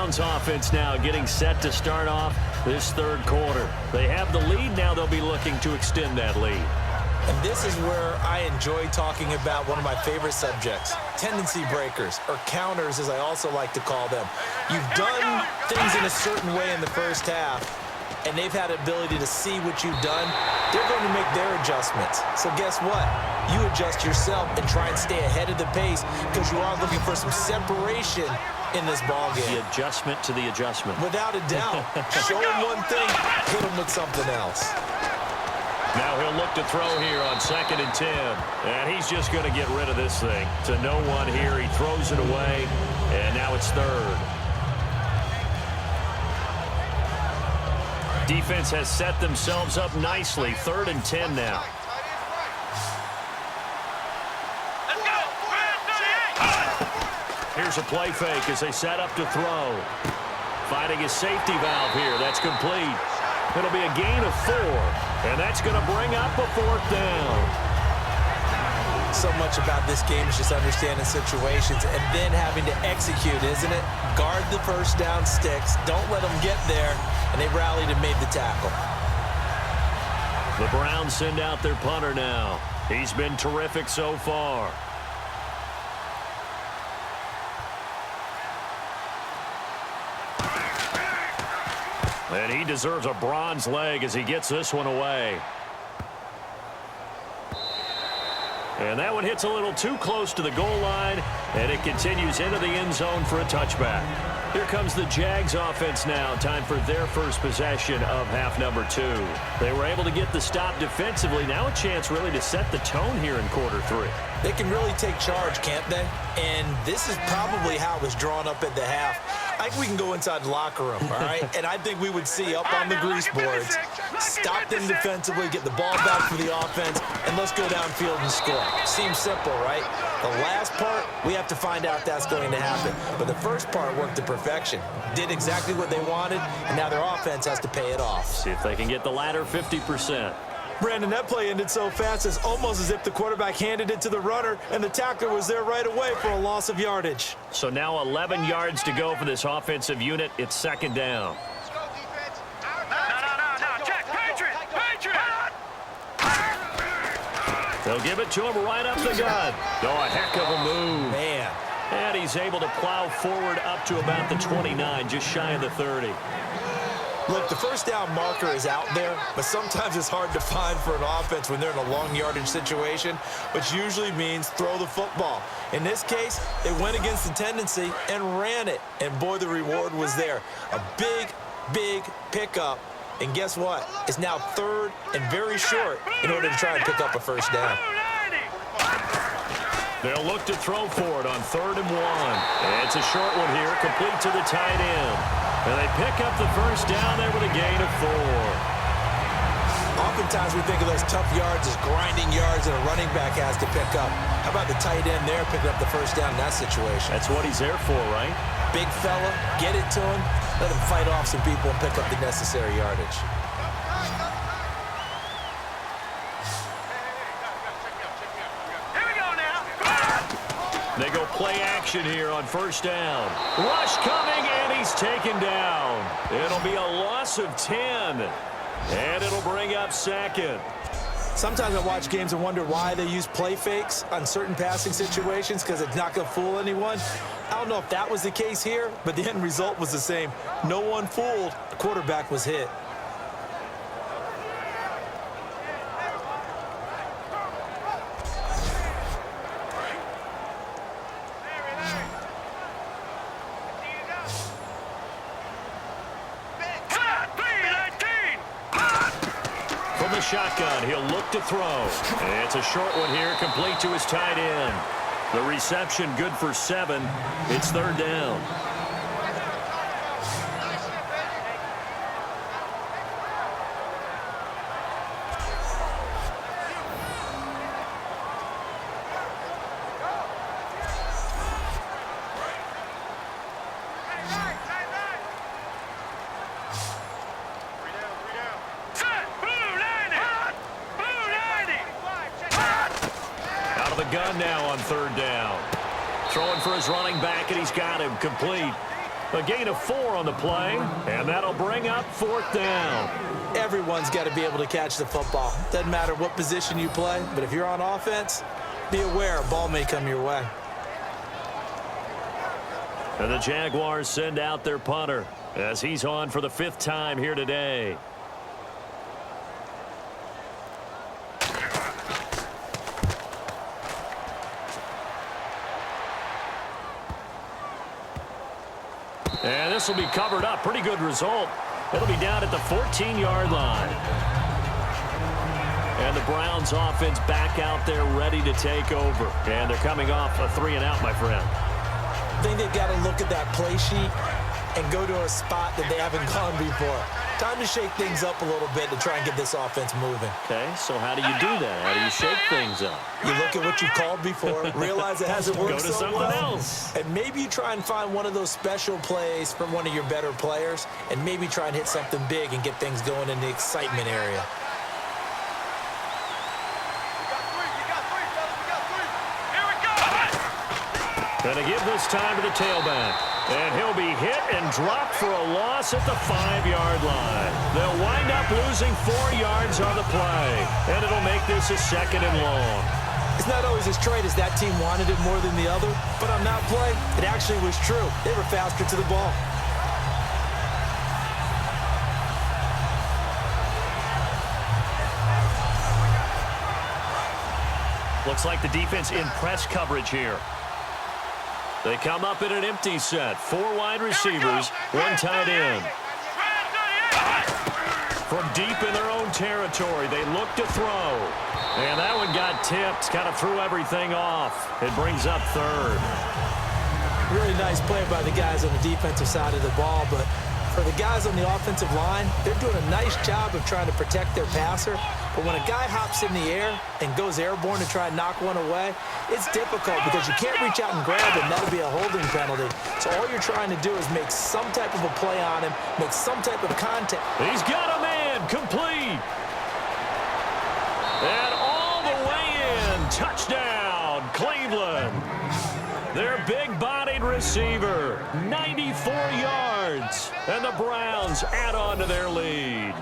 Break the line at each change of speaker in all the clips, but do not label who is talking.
Browns offense now getting set to start off this third quarter. They have the lead. Now they'll be looking to extend that lead.
And this is where I enjoy talking about one of my favorite subjects, tendency breakers, or counters as I also like to call them. You've done things in a certain way in the first half, and they've had the ability to see what you've done. They're going to make their adjustments. So guess what? You adjust yourself and try and stay ahead of the pace because you are looking for some separation in this ballgame.
The adjustment to the adjustment.
Without a doubt. Show him one thing, hit him with something else.
Now he'll look to throw here on 2nd and 10. And he's just going to get rid of this thing. To no one here. He throws it away. And now it's 3rd. Defense has set themselves up nicely. 3rd and 10 now. Here's a play fake as they set up to throw. Finding his safety valve here. That's complete. It'll be a gain of 4. And that's going to bring up a 4th down.
So much about this game is just understanding situations and then having to execute, isn't it? Guard the first down sticks. Don't let them get there. And they rallied and made the tackle.
The Browns send out their punter now. He's been terrific so far. And he deserves a bronze leg as he gets this one away. And that one hits a little too close to the goal line, and it continues into the end zone for a touchback. Here comes the Jags offense now. Time for their first possession of half number 2. They were able to get the stop defensively. Now a chance really to set the tone here in quarter 3.
They can really take charge, can't they? And this is probably how it was drawn up at the half. I think we can go inside the locker room, all right? And I think we would see up on the grease boards, stop them defensively, get the ball back for the offense, and let's go downfield and score. Seems simple, right? The last part, we have to find out if that's going to happen. But the first part worked to perfection. Did exactly what they wanted, and now their offense has to pay it off.
See if they can get the latter 50%.
Brandon, that play ended so fast, it's almost as if the quarterback handed it to the runner, and the tackler was there right away for a loss of yardage.
So now 11 yards to go for this offensive unit. It's 2nd down.
No. Check. Patriot.
They'll give it to him right up the gut. Oh, a heck of a move.
Man.
And he's able to plow forward up to about the 29, just shy of the 30.
Look, the first down marker is out there, but sometimes it's hard to find for an offense when they're in a long yardage situation, which usually means throw the football. In this case, they went against the tendency and ran it, and boy, the reward was there. A big pickup, and guess what? It's now 3rd and very short in order to try and pick up a first down.
They'll look to throw for it on 3rd and 1. And it's a short one here, complete to the tight end. And they pick up the first down there with a gain of 4.
Oftentimes we think of those tough yards as grinding yards that a running back has to pick up. How about the tight end there picking up the first down in that situation?
That's what he's there for, right?
Big fella, get it to him, let him fight off some people and pick up the necessary yardage.
They go play action here on first down. Rush coming, and he's taken down. It'll be a loss of 10, and it'll bring up 2nd.
Sometimes I watch games and wonder why they use play fakes on certain passing situations because it's not going to fool anyone. I don't know if that was the case here, but the end result was the same. No one fooled. The quarterback was hit.
Shotgun, he'll look to throw. And it's a short one here, complete to his tight end. The reception good for 7. It's 3rd down. Gun now on 3rd down. Throwing for his running back, and he's got him complete. A gain of 4 on the play, and that'll bring up 4th down.
Everyone's got to be able to catch the football. Doesn't matter what position you play, but if you're on offense, be aware a ball may come your way.
And the Jaguars send out their punter as he's on for the 5th time here today. And this will be covered up. Pretty good result. It'll be down at the 14-yard line. And the Browns offense back out there ready to take over. And they're coming off a 3-and-out, my friend.
I think they've got to look at that play sheet and go to a spot that they haven't gone before. Time to shake things up a little bit to try and get this offense moving.
Okay, so how do you do that? How do you shake things up?
You look at what you called before, realize it hasn't worked
Go to
so
something
well,
else.
and maybe you try and find one of those special plays from one of your better players, and maybe try and hit something big and get things going in the excitement area.
Going to give this time to the tailback. And he'll be hit and dropped for a loss at the 5-yard line. They'll wind up losing 4 yards on the play. And it'll make this a 2nd and long.
It's not always as straight as that team wanted it more than the other, but on that play, it actually was true. They were faster to the ball.
Looks like the defense in press coverage here. They come up in an empty set. 4 wide receivers, 1 tight end. From deep in their own territory, they look to throw. And that one got tipped, kind of threw everything off. It brings up 3rd.
Really nice play by the guys on the defensive side of the ball, but for the guys on the offensive line, they're doing a nice job of trying to protect their passer. But when a guy hops in the air and goes airborne to try and knock one away, it's difficult because you can't reach out and grab him. That'll be a holding penalty. So all you're trying to do is make some type of a play on him, make some type of contact.
He's got a man, complete. And all the way in, touchdown, Cleveland. Their big-bodied receiver, 94 yards. And the Browns add on to their lead.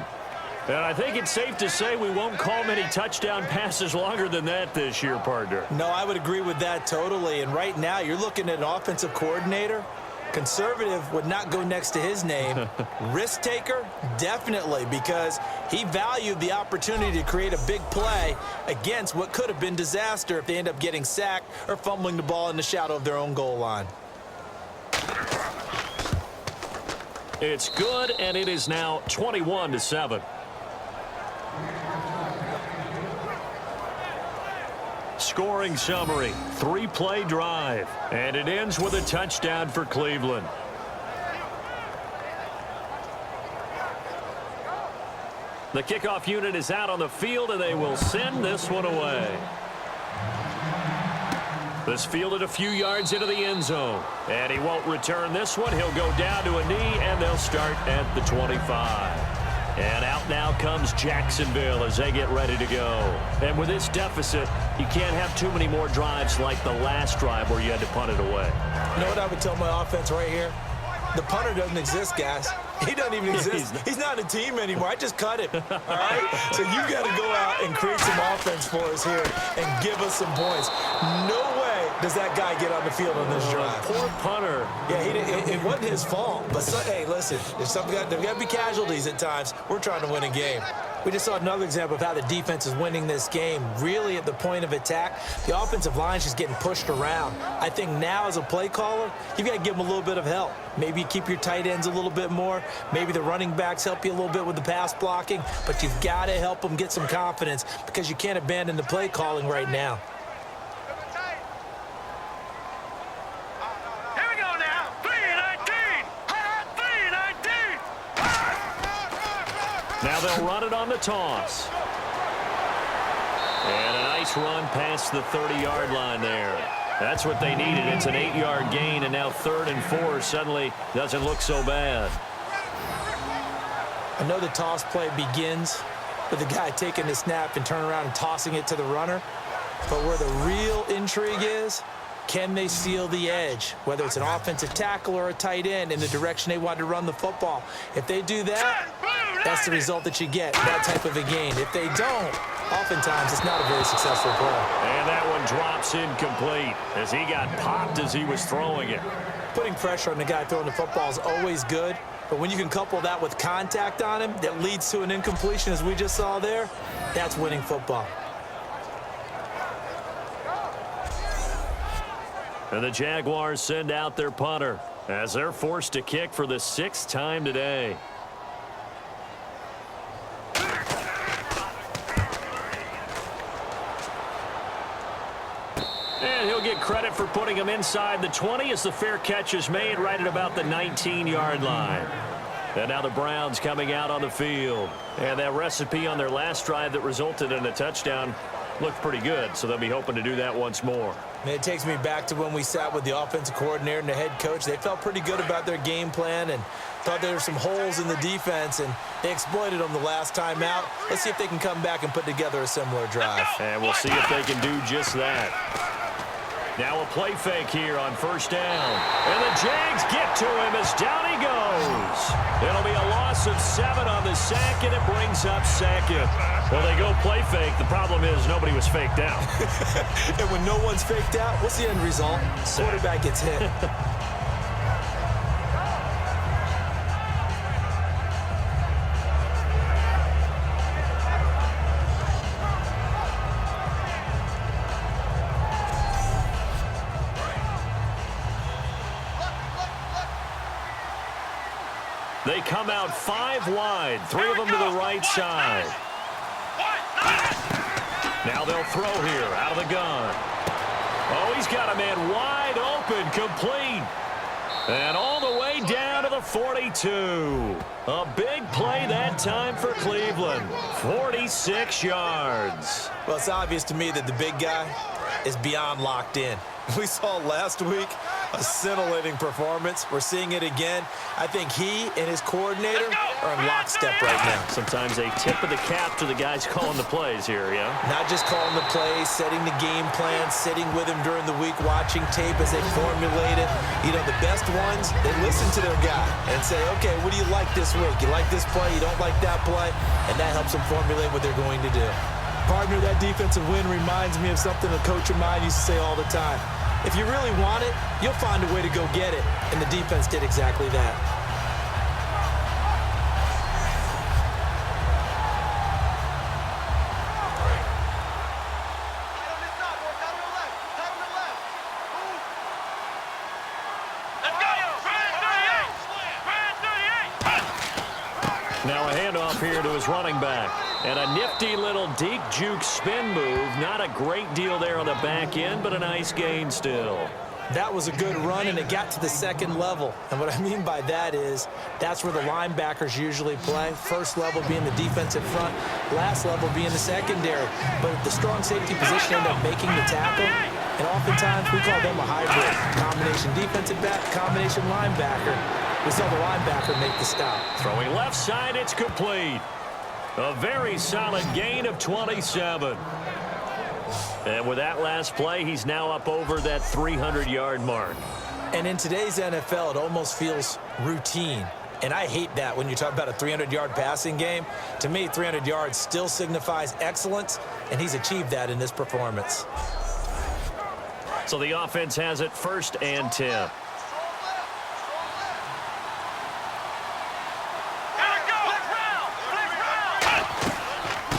And I think it's safe to say we won't call many touchdown passes longer than that this year, partner.
No, I would agree with that totally. And right now, you're looking at an offensive coordinator. Conservative would not go next to his name. Risk taker, definitely, because he valued the opportunity to create a big play against what could have been disaster if they end up getting sacked or fumbling the ball in the shadow of their own goal line.
It's good, and it is now 21-7. Scoring summary, 3-play drive, and it ends with a touchdown for Cleveland. The kickoff unit is out on the field, and they will send this one away. This fielded a few yards into the end zone, and he won't return this one. He'll go down to a knee, and they'll start at the 25. And out now comes Jacksonville as they get ready to go. And with this deficit, you can't have too many more drives like the last drive where you had to punt it away.
You know what I would tell my offense right here? The punter doesn't exist, guys. He doesn't even exist. He's not a team anymore. I just cut him, all right? So you got to go out and create some offense for us here and give us some points. No way does that guy get on the field on this drive.
Poor punter.
Yeah, it wasn't his fault. But, hey, listen, there's got to be casualties at times. We're trying to win a game. We just saw another example of how the defense is winning this game. Really at the point of attack, the offensive line is just getting pushed around. I think now as a play caller, you've got to give them a little bit of help. Maybe you keep your tight ends a little bit more. Maybe the running backs help you a little bit with the pass blocking. But you've got to help them get some confidence because you can't abandon the play calling right now.
Here we go now. 3-19. 3-19.
Now they'll run it on the toss. And a nice run past the 30-yard line there. That's what they needed. It's an 8-yard gain, and now 3rd and 4 suddenly doesn't look so bad.
I know the toss play begins with the guy taking the snap and turning around and tossing it to the runner. But where the real intrigue is Can they seal the edge, whether it's an offensive tackle or a tight end, in the direction they want to run the football? If they do that, that's the result that you get, that type of a gain. If they don't, oftentimes it's not a very successful play.
And that one drops incomplete as he got popped as he was throwing it.
Putting pressure on the guy throwing the football is always good, but when you can couple that with contact on him that leads to an incompletion, as we just saw there, that's winning football.
And the Jaguars send out their punter as they're forced to kick for the 6th time today. And he'll get credit for putting him inside the 20 as the fair catch is made right at about the 19-yard line. And now the Browns coming out on the field. And that recipe on their last drive that resulted in a touchdown looked pretty good, so they'll be hoping to do that once more.
And it takes me back to when we sat with the offensive coordinator and the head coach. They felt pretty good about their game plan and thought there were some holes in the defense, and they exploited them the last time out. Let's see if they can come back and put together a similar drive.
And we'll see if they can do just that. Now a play fake here on first down. And the Jags get to him as down he goes. It'll be a loss of 7 on the sack, and it brings up 2nd. Well, they go play fake. The problem is nobody was faked out.
And when no one's faked out, what's the end result? Quarterback gets hit.
They come out 5 wide, 3 of them to the right side. Now they'll throw here out of the gun. Oh, he's got a man wide open, complete. And all the way down to the 42. A big play that time for Cleveland. 46 yards.
Well, it's obvious to me that the big guy is beyond locked in. We saw last week a scintillating performance. We're seeing it again. I think he and his coordinator are in lockstep right now.
Sometimes a tip of the cap to the guys calling the plays here, yeah?
Not just calling the plays, setting the game plan, sitting with him during the week, watching tape as they formulate it. You know, the best ones, they listen to their guy and say, okay, what do you like this week? You like this play? You don't like that play? And that helps them formulate what they're going to do. Partner, that defensive win reminds me of something a coach of mine used to say all the time. If you really want it, you'll find a way to go get it. And the defense did exactly that.
Now a handoff here to his running back. And a nifty little deep juke spin move. Not a great deal there on the back end, but a nice gain still.
That was a good run, and it got to the second level. And what I mean by that is that's where the linebackers usually play. First level being the defensive front, last level being the secondary. But the strong safety position ended up making the tackle. And oftentimes we call them a hybrid. Combination defensive back, combination linebacker. We saw the linebacker make the stop.
Throwing left side, it's complete. A very solid gain of 27. And with that last play, he's now up over that 300-yard mark.
And in today's NFL, it almost feels routine. And I hate that when you talk about a 300-yard passing game. To me, 300 yards still signifies excellence, and he's achieved that in this performance.
So the offense has it 1st and 10.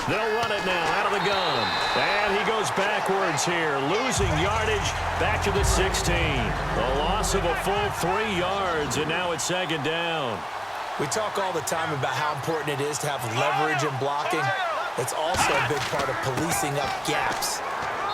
They'll run it now out of the gun. And he goes backwards here, losing yardage back to the 16. A loss of a full 3 yards, and now it's 2nd down.
We talk all the time about how important it is to have leverage and blocking. It's also a big part of policing up gaps.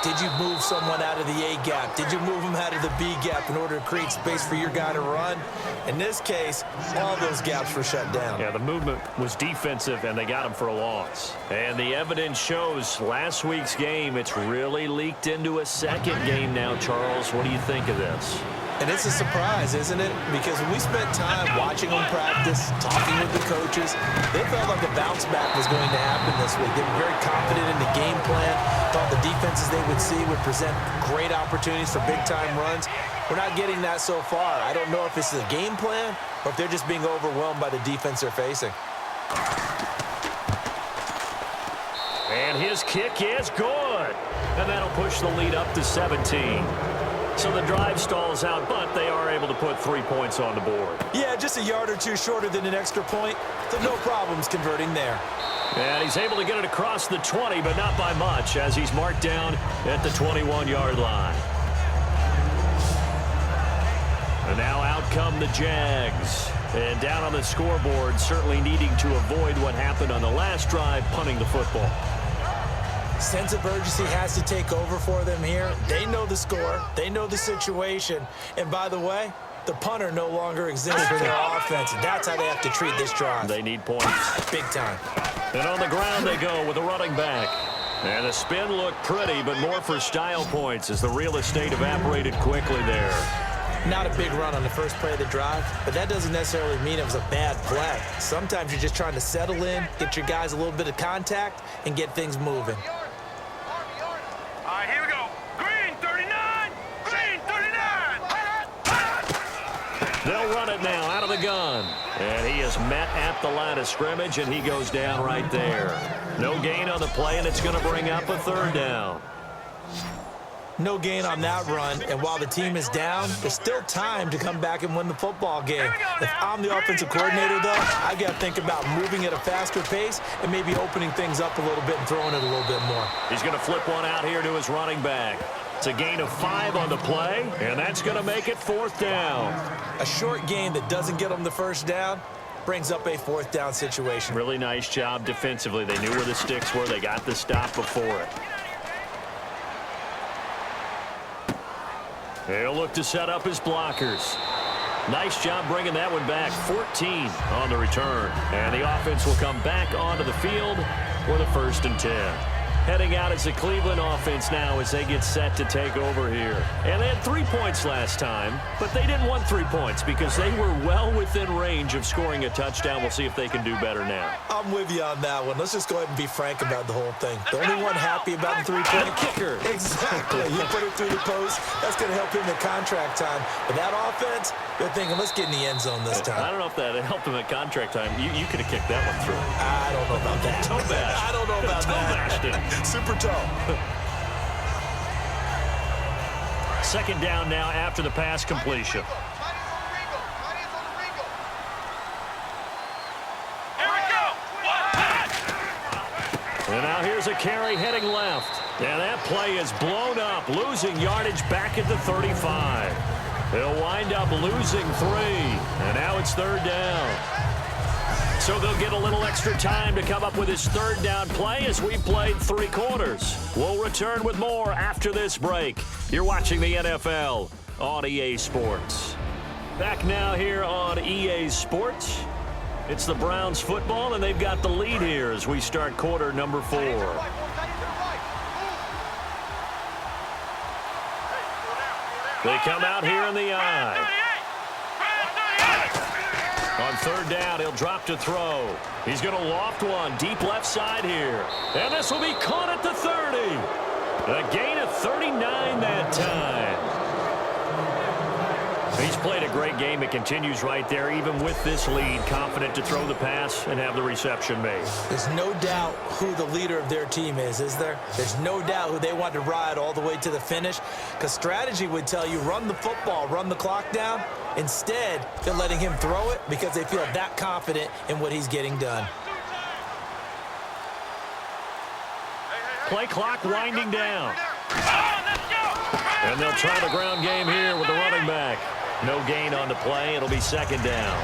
Did you move someone out of the A gap? Did you move them out of the B gap in order to create space for your guy to run? In this case, all those gaps were shut down.
Yeah, the movement was defensive, and they got him for a loss. And the evidence shows last week's game, it's really leaked into a second game now, Charles. What do you think of this?
And it's a surprise, isn't it? Because when we spent time watching them practice, talking with the coaches, they felt like a bounce back was going to happen this week. They were very confident in the game plan, thought the defenses they would see would present great opportunities for big-time runs. We're not getting that so far. I don't know if it's the game plan or if they're just being overwhelmed by the defense they're facing.
And his kick is good. And that'll push the lead up to 17. So the drive stalls out, but they are able to put 3 points on the board.
Yeah, just a yard or two shorter than an extra point, so no problems converting there.
And he's able to get it across the 20, but not by much, as he's marked down at the 21-yard line. And now out come the Jags. And down on the scoreboard, certainly needing to avoid what happened on the last drive, punting the football.
Sense of urgency has to take over for them here. They know the score. They know the situation. And by the way, the punter no longer exists for their offense. That's how they have to treat this drive.
They need points.
Big time.
And on the ground they go with a running back. And the spin looked pretty, but more for style points as the real estate evaporated quickly there.
Not a big run on the first play of the drive, but that doesn't necessarily mean it was a bad play. Sometimes you're just trying to settle in, get your guys a little bit of contact, and get things moving.
All right, here we go. Green 39. Green 39.
They'll run it now out of the gun. And he is met at the line of scrimmage, and he goes down right there. No gain on the play, and it's going to bring up a third down.
No gain on that run, and while the team is down, there's still time to come back and win the football game. If I'm the offensive coordinator, though, I got to think about moving at a faster pace and maybe opening things up a little bit and throwing it a little bit more.
He's going to flip one out here to his running back. It's a gain of 5 on the play, and that's going to make it 4th down.
A short gain that doesn't get them the first down brings up a 4th down situation.
Really nice job defensively. They knew where the sticks were. They got the stop before it. He'll look to set up his blockers. Nice job bringing that one back. 14 on the return. And the offense will come back onto the field for the 1st and 10. Heading out is the Cleveland offense now as they get set to take over here. And they had 3 points last time, but they didn't want 3 points because they were well within range of scoring a touchdown. We'll see if they can do better now.
I'm with you on that one. Let's just go ahead and be frank about the whole thing. The only one happy about the 3-point
kicker.
Exactly. You put it through the post. That's going to help him in contract time. But that offense, they're thinking, let's get in the end zone this time.
I don't know if that helped him at contract time. You could have kicked that one through.
I don't know about that.
Toe bash.
I don't know about that. Super toe.
2nd down now after the pass completion. And now here's a carry heading left. And that play is blown up, losing yardage back at the 35. They'll wind up losing 3. And now it's 3rd down. So they'll get a little extra time to come up with his 3rd down play as we played 3 quarters. We'll return with more after this break. You're watching the NFL on EA Sports. Back now here on EA Sports. It's the Browns football, and they've got the lead here as we start quarter number 4. They come out here in the eye. On 3rd down, he'll drop to throw. He's going to loft one deep left side here. And this will be caught at the 30. A gain of 39 that time. He's played a great game. It continues right there, even with this lead, confident to throw the pass and have the reception made.
There's no doubt who the leader of their team is there? There's no doubt who they want to ride all the way to the finish, because strategy would tell you run the football, run the clock down. Instead, they're letting him throw it because they feel that confident in what he's getting done.
Play clock winding down. And they'll try the ground game here with the running back. No gain on the play. It'll be 2nd down.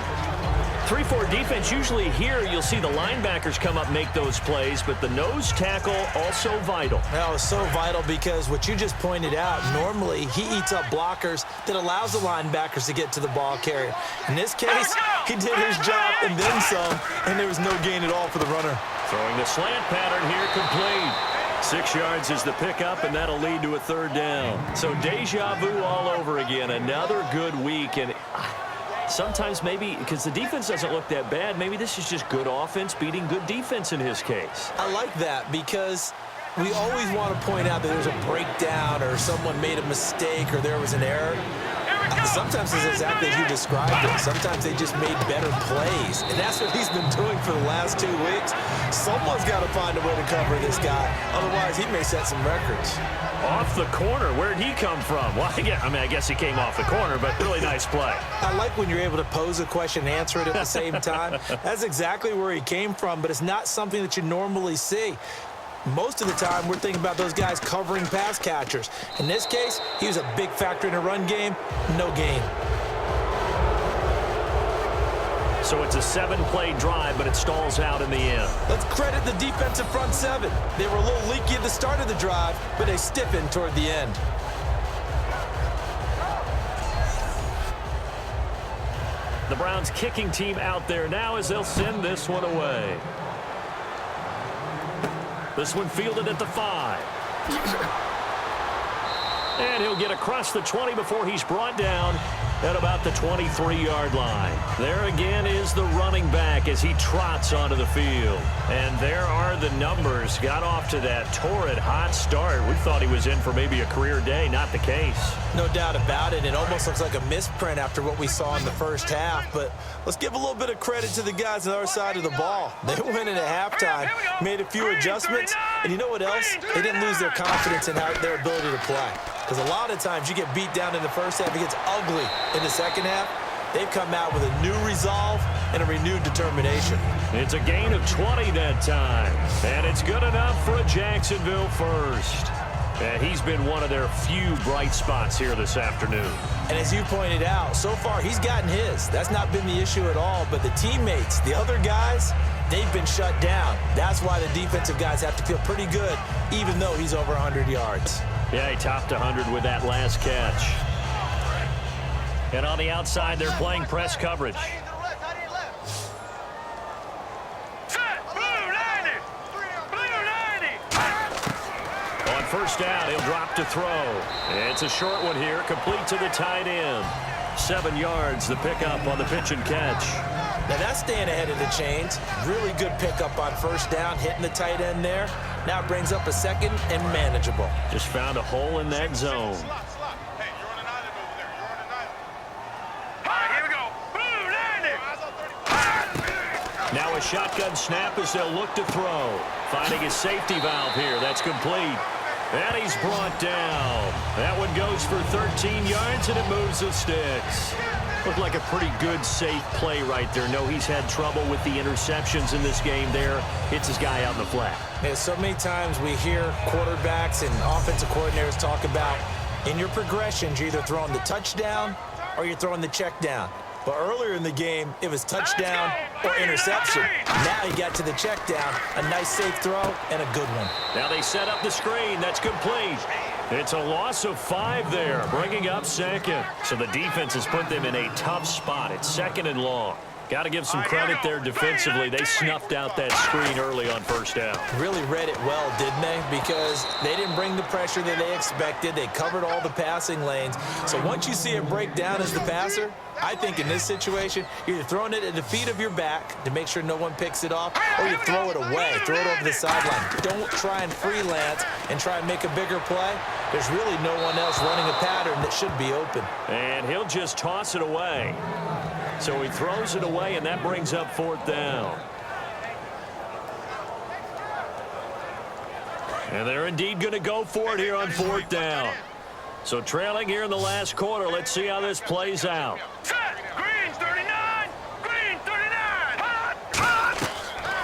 3-4 defense, usually here you'll see the linebackers come up, make those plays, but the nose tackle also vital.
That was so vital because what you just pointed out, normally he eats up blockers that allows the linebackers to get to the ball carrier. In this case, he did his job and then some, and there was no gain at all for the runner.
Throwing the slant pattern here complete. 6 yards is the pickup, and that'll lead to a 3rd down. So deja vu all over again. Another good week. And sometimes maybe because the defense doesn't look that bad, maybe this is just good offense beating good defense in his case.
I like that because we always want to point out that there was a breakdown or someone made a mistake or there was an error. Sometimes it's exactly as you described it. Sometimes they just made better plays. And that's what he's been doing for the last 2 weeks. Someone's got to find a way to cover this guy. Otherwise, he may set some records.
Off the corner. Where'd he come from? Well, I guess he came off the corner, but really nice play.
I like when you're able to pose a question and answer it at the same time. That's exactly where he came from, but it's not something that you normally see. Most of the time, we're thinking about those guys covering pass catchers. In this case, he was a big factor in the run game. No gain.
So it's a 7-play drive, but it stalls out in the end.
Let's credit the defensive front 7. They were a little leaky at the start of the drive, but they stiffened toward the end.
The Browns kicking team out there now as they'll send this one away. This one fielded at the 5. And he'll get across the 20 before he's brought down at about the 23-yard line. There again is the running back as he trots onto the field. And there are the numbers. Got off to that torrid hot start. We thought he was in for maybe a career day. Not the case.
No doubt about it. It almost looks like a misprint after what we saw in the first half. But let's give a little bit of credit to the guys on the other side of the ball. They went in at halftime, made a few adjustments. And you know what else? They didn't lose their confidence in their ability to play. Because a lot of times you get beat down in the first half, it gets ugly in the second half. They've come out with a new resolve and a renewed determination.
It's a gain of 20 that time. And it's good enough for a Jacksonville first. And he's been one of their few bright spots here this afternoon.
And as you pointed out, so far he's gotten his. That's not been the issue at all. But the teammates, the other guys, they've been shut down. That's why the defensive guys have to feel pretty good, even though he's over 100 yards.
Yeah, he topped 100 with that last catch. And on the outside, they're playing press coverage. On first down, he'll drop to throw. It's a short one here, complete to the tight end. 7 yards, the pickup on the pitch and catch.
Now that's staying ahead of the chains. Really good pickup on first down, hitting the tight end there. Now it brings up a second and manageable.
Just found a hole in that zone. Now a shotgun snap as they'll look to throw. Finding his safety valve here. That's complete. And he's brought down. That one goes for 13 yards, and it moves the sticks. Looked like a pretty good, safe play right there. No, he's had trouble with the interceptions in this game there. Hits his guy out in the flat.
Yeah, so many times we hear quarterbacks and offensive coordinators talk about in your progressions, you're either throwing the touchdown or you're throwing the check down. But earlier in the game, it was touchdown or interception. Now he got to the check down. A nice safe throw and a good one.
Now they set up the screen. That's complete. It's a loss of 5 there, bringing up second. So the defense has put them in a tough spot. It's 2nd and long. Got to give some credit there defensively. They snuffed out that screen early on first down.
Really read it well, didn't they? Because they didn't bring the pressure that they expected. They covered all the passing lanes. So once you see it break down as the passer, I think in this situation, you're either throwing it at the feet of your back to make sure no one picks it off, or you throw it away, throw it over the sideline. Don't try and freelance and try and make a bigger play. There's really no one else running a pattern that should be open.
And he'll just toss it away. So he throws it away, and that brings up 4th down. And they're indeed going to go for it here on 4th down. So trailing here in the last quarter. Let's see how this plays out.
Green 39! Green 39!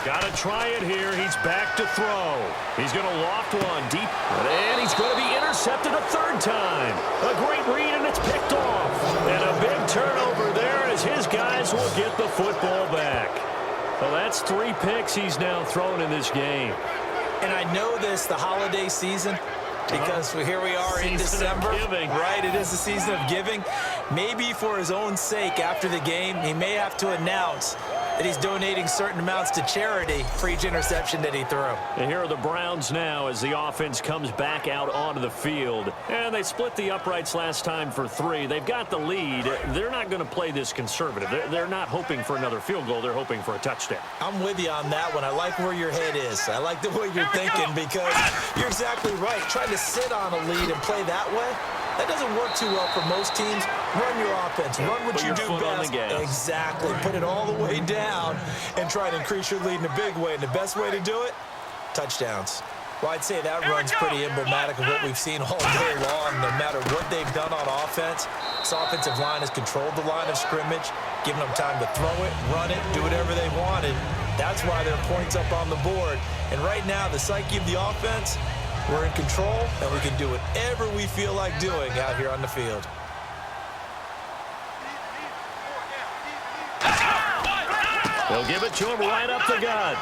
Got to try it here. He's back to throw. He's going to loft one deep. And he's going to be intercepted a 3rd time. A great read, and it's picked off. And a big turnover there as his guys will get the football back. Well, that's 3 picks he's now thrown in this game.
And I know this, the holiday season, because here we are in December, right? It is the season of giving. Maybe for his own sake after the game, he may have to announce that he's donating certain amounts to charity for each interception that he threw.
And here are the Browns now as the offense comes back out onto the field. And they split the uprights last time for 3. They've got the lead. They're not going to play this conservative. They're not hoping for another field goal. They're hoping for a touchdown.
I'm with you on that one. I like where your head is. I like the way you're thinking because you're exactly right. Trying to sit on a lead and play that way, that doesn't work too well for most teams. Run your offense. Run what you do best. Exactly. Put it all the way down and try to increase your lead in a big way. And the best way to do it, touchdowns. Well, I'd say that run's pretty emblematic of what we've seen all day long. No matter what they've done on offense, this offensive line has controlled the line of scrimmage, giving them time to throw it, run it, do whatever they wanted. That's why there are points up on the board. And right now, the psyche of the offense, we're in control, and we can do whatever we feel like doing out here on the field.
They'll give it to him right up the gut.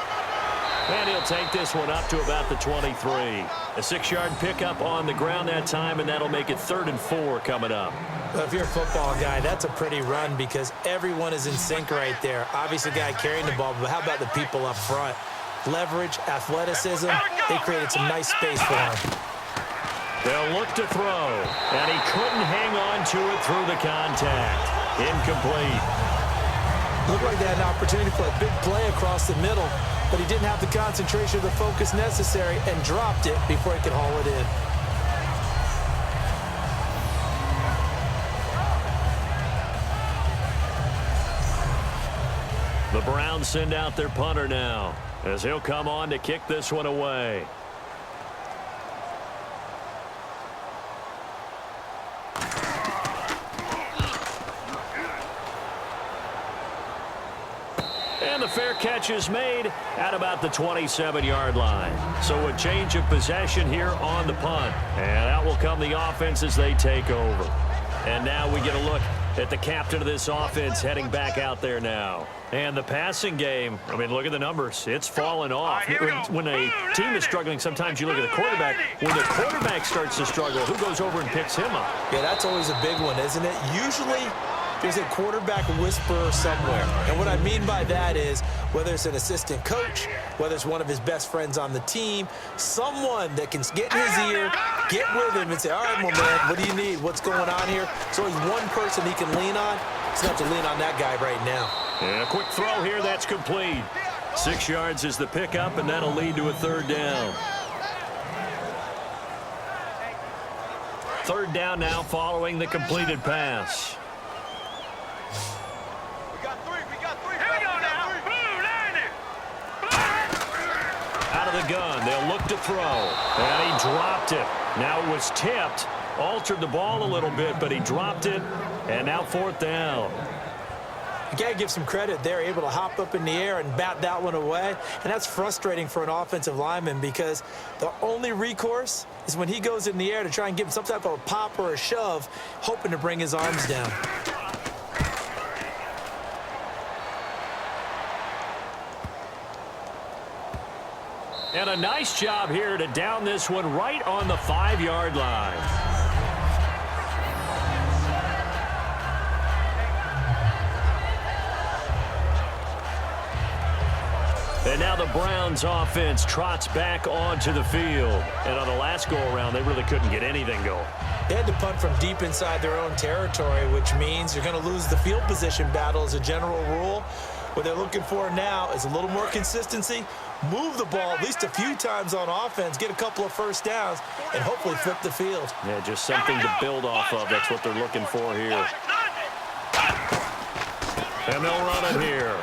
And he'll take this one up to about the 23. A 6-yard pickup on the ground that time, and that'll make it 3rd and 4 coming up.
Well, if you're a football guy, that's a pretty run because everyone is in sync right there. Obviously, the guy carrying the ball, but how about the people up front? Leverage, athleticism, they created some nice space for him.
They'll look to throw, and he couldn't hang on to it through the contact. Incomplete.
Looked like they had an opportunity for a big play across the middle, but he didn't have the concentration or the focus necessary and dropped it before he could haul it in.
The Browns send out their punter now as he'll come on to kick this one away. And the fair catch is made at about the 27-yard line. So a change of possession here on the punt. And out will come the offense as they take over. And now we get a look at the captain of this offense heading back out there now. And the passing game, I mean, look at the numbers. It's fallen off. When a team is struggling, sometimes you look at the quarterback. When the quarterback starts to struggle, who goes over and picks him up?
Yeah, that's always a big one, isn't it? Usually there's a quarterback whisperer somewhere. And what I mean by that is whether it's an assistant coach, whether it's one of his best friends on the team, someone that can get in his ear, get with him and say, all right, well, man, what do you need? What's going on here? So he's one person he can lean on. He's going to have to lean on that guy right now.
And a quick throw here, that's complete. 6 yards is the pickup, and that'll lead to a 3rd down. 3rd down now following the completed pass.
We got 3. Here we go now. Boom, land it.
Out of the gun, they'll look to throw. And he dropped it. Now it was tipped, altered the ball a little bit, but he dropped it. And now 4th down.
You got to give some credit. They're able to hop up in the air and bat that one away. And that's frustrating for an offensive lineman because the only recourse is when he goes in the air to try and give him some type of a pop or a shove, hoping to bring his arms down.
And a nice job here to down this one right on the 5-yard line. And now the Browns offense trots back onto the field. And on the last go-around, they really couldn't get anything going.
They had to punt from deep inside their own territory, which means you're going to lose the field position battle as a general rule. What they're looking for now is a little more consistency, move the ball at least a few times on offense, get a couple of first downs, and hopefully flip the field.
Yeah, just something to build off of. That's what they're looking for here. And they'll run it here.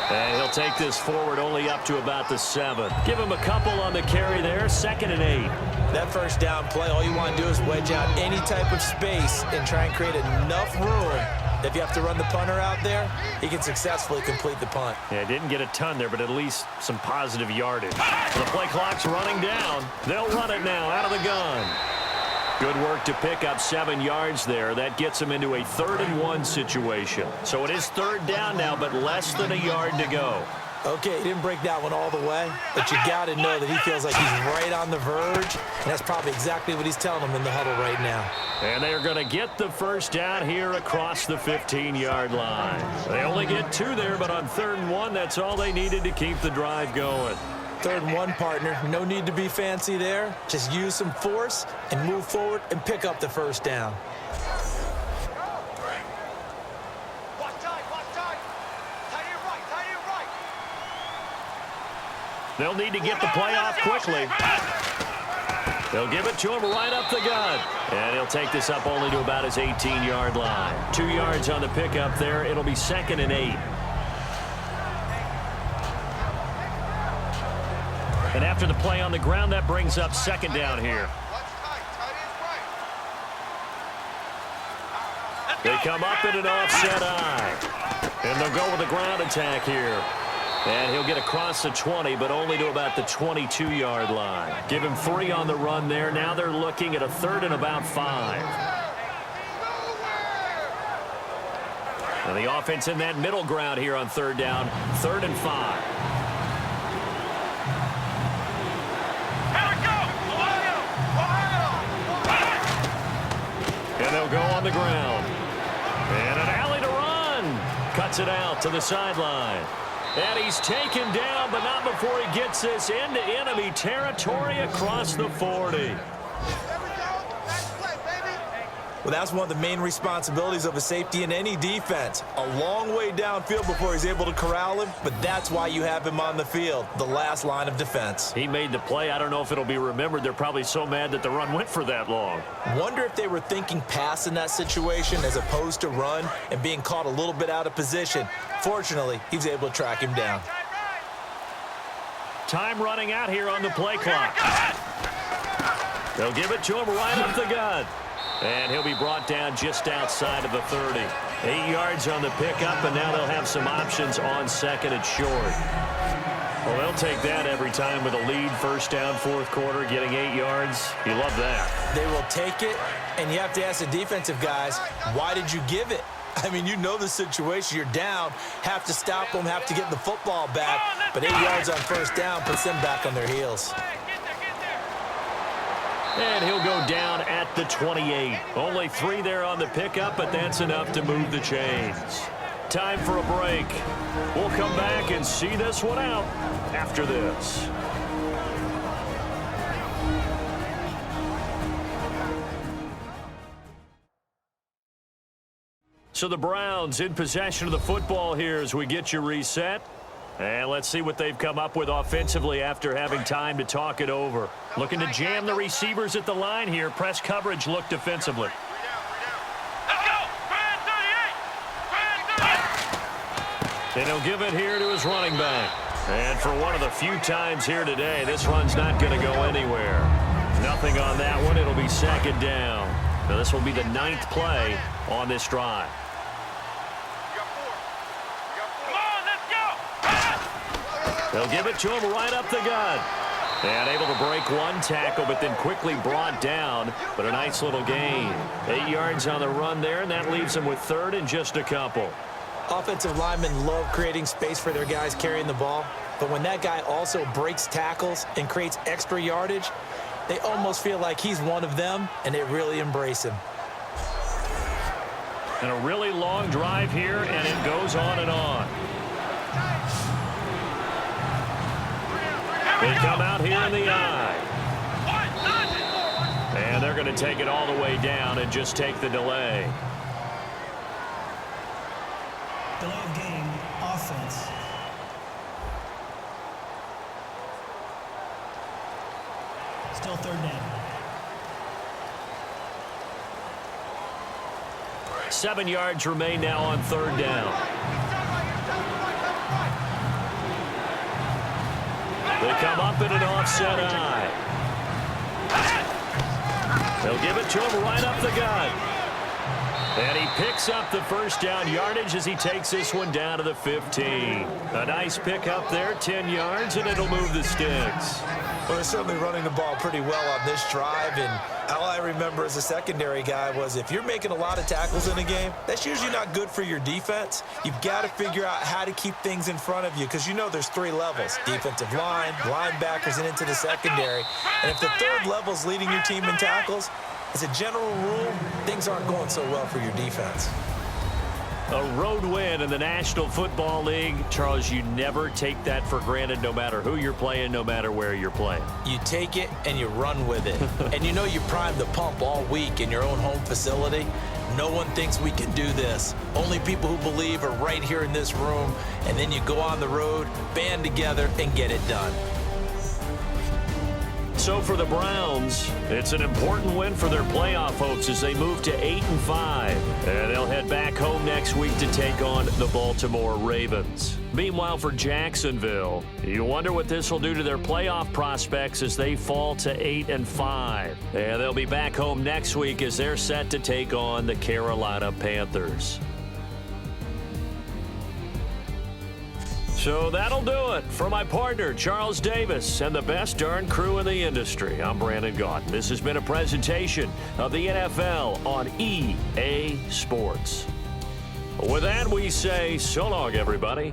And he'll take this forward only up to about the 7. Give him a couple on the carry there, 2nd and 8.
That first down play, all you want to do is wedge out any type of space and try and create enough room that if you have to run the punter out there, he can successfully complete the punt.
Yeah, didn't get a ton there, but at least some positive yardage. The play clock's running down. They'll run it now out of the gun. Good work to pick up 7 yards there. That gets them into a 3rd and 1 situation. So it is 3rd down now, but less than a yard to go.
Okay, he didn't break that one all the way, but you got to know that he feels like he's right on the verge, and that's probably exactly what he's telling them in the huddle right now.
And they're going to get the first down here across the 15-yard line. They only get 2 there, but on 3rd and 1, that's all they needed to keep the drive going.
3rd and 1, partner. No need to be fancy there. Just use some force and move forward and pick up the first down.
They'll need to get the play off quickly. They'll give it to him right up the gut. And he'll take this up only to about his 18-yard line. 2 yards on the pickup there. It'll be 2nd and 8. And after the play on the ground, that brings up 2nd down here. They come up in an offset eye. And they'll go with a ground attack here. And he'll get across the 20, but only to about the 22-yard line. Give him 3 on the run there. Now they're looking at a 3rd and about 5. And the offense in that middle ground here on 3rd down. 3rd and 5. And they'll go on the ground. And an alley to run. Cuts it out to the sideline. And he's taken down, but not before he gets this into enemy territory across the 40.
Well, that's one of the main responsibilities of a safety in any defense. A long way downfield before he's able to corral him, but that's why you have him on the field, the last line of defense.
He made the play. I don't know if it'll be remembered. They're probably so mad that the run went for that long.
Wonder if they were thinking pass in that situation as opposed to run and being caught a little bit out of position. Fortunately, he was able to track him down.
Time running out here on the play clock. They'll give it to him right up the gut. And he'll be brought down just outside of the 30. 8 yards on the pickup, and now they'll have some options on 2nd and short. Well, they'll take that every time with a lead, 1st down, 4th quarter, getting 8 yards. You love that.
They will take it, and you have to ask the defensive guys, why did you give it? I mean, you know the situation. You're down, have to stop them, have to get the football back, but 8 yards on 1st down puts them back on their heels.
And he'll go down at the 28. Only 3 there on the pickup, but that's enough to move the chains. Time for a break. We'll come back and see this one out after this. So the Browns in possession of the football here as we get you reset. And let's see what they've come up with offensively after having time to talk it over. Looking to jam the receivers at the line here. Press coverage look defensively.
Let's go!
And he'll give it here to his running back. And for one of the few times here today, this run's not going to go anywhere. Nothing on that one. It'll be 2nd down. Now this will be the 9th play on this drive. They'll give it to him right up the gut. And able to break one tackle, but then quickly brought down. But a nice little gain. 8 yards on the run there, and that leaves them with 3rd and just a couple.
Offensive linemen love creating space for their guys carrying the ball. But when that guy also breaks tackles and creates extra yardage, they almost feel like he's one of them, and they really embrace him.
And a really long drive here, and it goes on and on. They come out here in the eye. And they're going to take it all the way down and just take the delay.
Delay of game, offense. Still 3rd down.
7 yards remain now on 3rd down. They come up in an offset eye. They'll give it to him right up the gut. And he picks up the first down yardage as he takes this one down to the 15. A nice pick up there, 10 yards, and it'll move the sticks.
Well, they're certainly running the ball pretty well on this drive, and all I remember as a secondary guy was if you're making a lot of tackles in a game, that's usually not good for your defense. You've got to figure out how to keep things in front of you because you know there's 3 levels, defensive line, linebackers, and into the secondary. And if the 3rd level's leading your team in tackles, as a general rule, things aren't going so well for your defense.
A road win in the National Football League. Charles, you never take that for granted no matter who you're playing, no matter where you're playing.
You take it and you run with it. And you know you primed the pump all week in your own home facility. No one thinks we can do this. Only people who believe are right here in this room. And then you go on the road, band together, and get it done.
So for the Browns, it's an important win for their playoff hopes as they move to 8-5. And they'll head back home next week to take on the Baltimore Ravens. Meanwhile, for Jacksonville, you wonder what this will do to their playoff prospects as they fall to 8-5. And they'll be back home next week as they're set to take on the Carolina Panthers. So that'll do it. For my partner, Charles Davis, and the best darn crew in the industry, I'm Brandon Gaudin. This has been a presentation of the NFL on EA Sports. With that, we say so long, everybody.